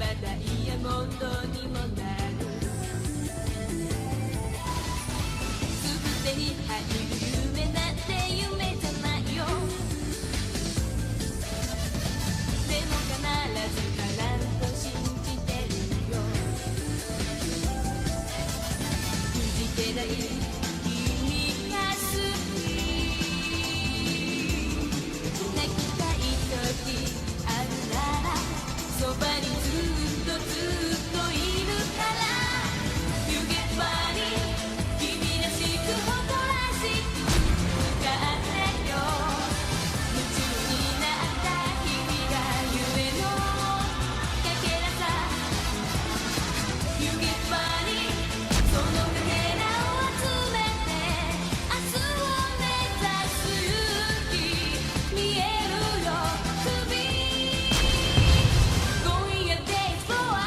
ばダイヤモンドにもなる。すぐ手に入る夢なんて夢じゃないよ。でも必ず叶うと信じてるよ。くじけない君が好き。泣きたい時あるならそばにずっといるから。 You get funny 君らしく誇らしく向かってよ。夢中になった日々が夢のかけらさ。 You get funny そのかけらを集めて明日を目指す勇気見えるよ。首今夜 Days for us。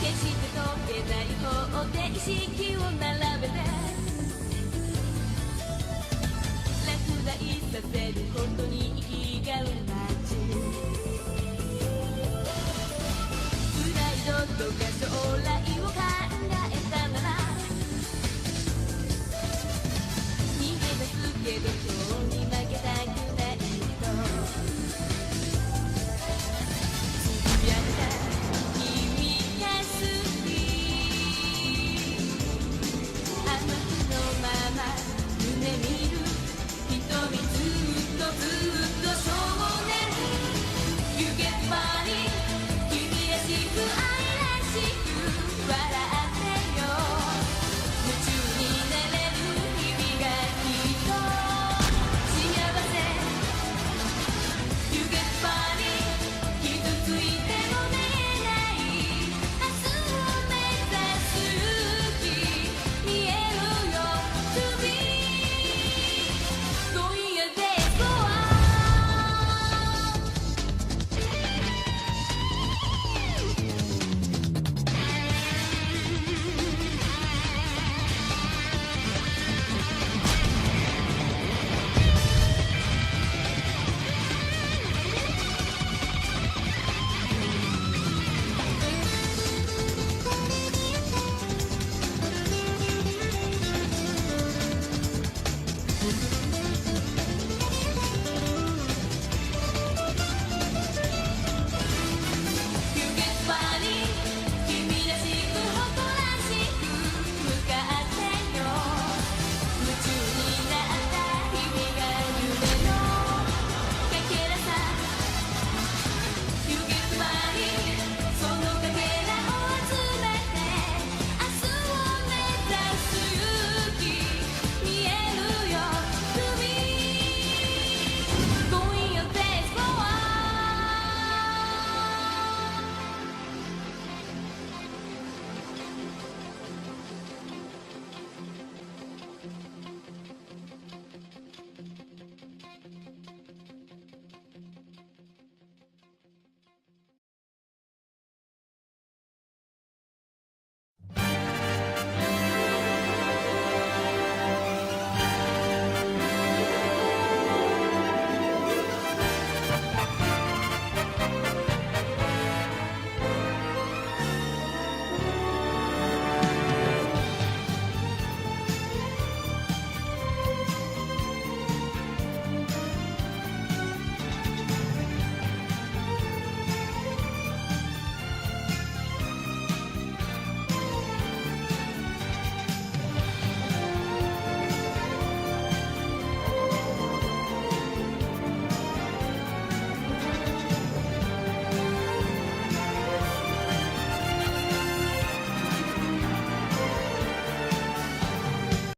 決して解けない方で意識を並べて落第させることに意義が生まち。プライドとか